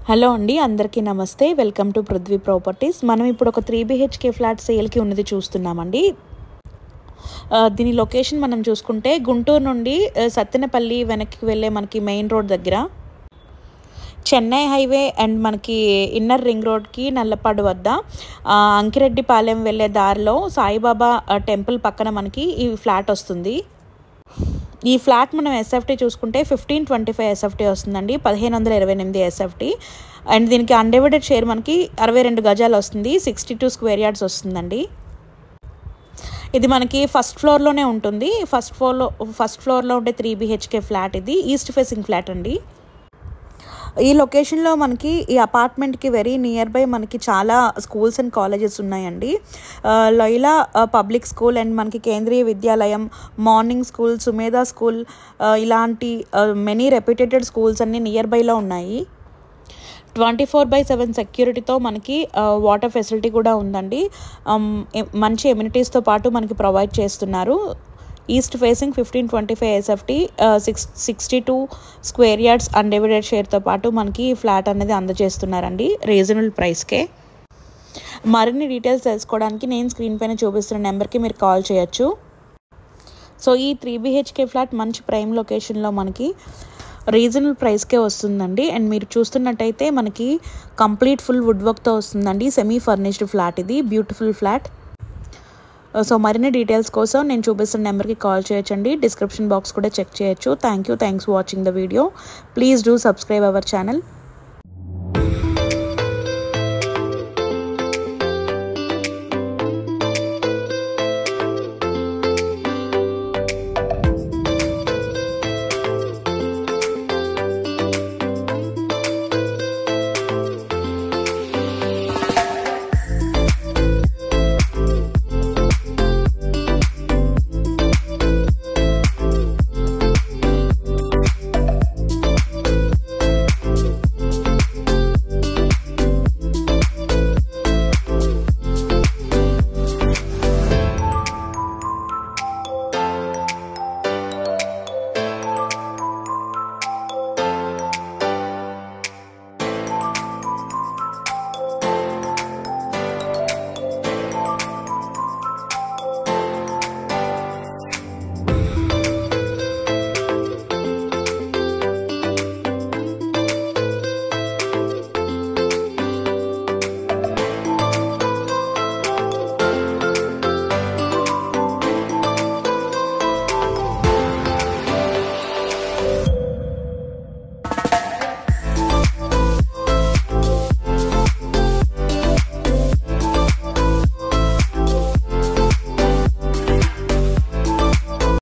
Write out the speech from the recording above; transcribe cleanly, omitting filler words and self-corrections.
Hello అండి, అందరికీ నమస్తే. Welcome to Prithvi properties. మనం ఇప్పుడు ఒక 3 BHK ఫ్లాట్ సేల్కి ఉన్నది చూస్తున్నామండి. దీని లొకేషన్ మనం చూసుకుంటే గుంటూరు నుండి సత్తెనపల్లి వెనక్కి వెళ్ళే మనకి మెయిన్ రోడ్ దగ్గర, చెన్నై హైవే అండ్ మనకి ఇన్నర్ రింగ్ రోడ్కి నల్లపాడు వద్ద అంకిరెడ్డిపాలెం వెళ్ళే దారిలో సాయిబాబా టెంపుల్ పక్కన మనకి ఈ ఫ్లాట్ వస్తుంది. ఈ ఫ్లాట్ మనం ఎస్ఎఫ్టీ చూసుకుంటే 1525 ఎస్ఎఫ్టీ వస్తుందండి, 1528 ఎస్ఎఫ్టీ. అండ్ దీనికి అన్డివైడెడ్ షేర్ మనకి 62 గజాలు వస్తుంది, 62 స్క్వేర్ యార్డ్స్ వస్తుందండి. ఇది మనకి ఫస్ట్ ఫ్లోర్లోనే ఉంటుంది. ఫస్ట్ ఫ్లోర్లో ఉండే 3 BHK ఫ్లాట్. ఇది ఈస్ట్ ఫేసింగ్ ఫ్లాట్ అండి. ఈ లొకేషన్లో మనకి ఈ అపార్ట్మెంట్కి వెరీ నియర్ బై మనకి చాలా స్కూల్స్ అండ్ కాలేజెస్ ఉన్నాయండి. లైలా పబ్లిక్ స్కూల్ అండ్ మనకి కేంద్రీయ విద్యాలయం, మార్నింగ్ స్కూల్, సుమేధా స్కూల్, ఇలాంటి మెనీ రెప్యూటెడ్ స్కూల్స్ అన్నీ నియర్ బైలో ఉన్నాయి. 24/7 సెక్యూరిటీతో మనకి వాటర్ ఫెసిలిటీ కూడా ఉందండి. మంచి ఎమ్యూనిటీస్తో పాటు మనకి ప్రొవైడ్ చేస్తున్నారు. East facing 1525 SFT, 62 square yards undivided షేర్తో పాటు మనకి ఈ ఫ్లాట్ అనేది అందజేస్తున్నారండి రీజనబుల్ ప్రైస్కే. మరిన్ని డీటెయిల్స్ తెలుసుకోవడానికి నేను స్క్రీన్ పైన చూపిస్తున్న నెంబర్కి మీరు కాల్ చేయొచ్చు. సో ఈ 3 BHK ఫ్లాట్ మంచి ప్రైమ్ లొకేషన్లో మనకి రీజనబుల్ ప్రైస్కే వస్తుందండి. అండ్ మీరు చూస్తున్నట్టయితే మనకి కంప్లీట్ ఫుల్ వుడ్ వర్క్తో వస్తుందండి. సెమీ ఫర్నిష్డ్ ఫ్లాట్ ఇది, బ్యూటిఫుల్ ఫ్లాట్. సో మరిన్ని డీటెయిల్స్ కోసం నేను చూపిస్తున్న నెంబర్కి కాల్ చేయొచ్చండి. డిస్క్రిప్షన్ బాక్స్ కూడా చెక్ చేయొచ్చు. Thanks for watching the video. Please do subscribe our channel.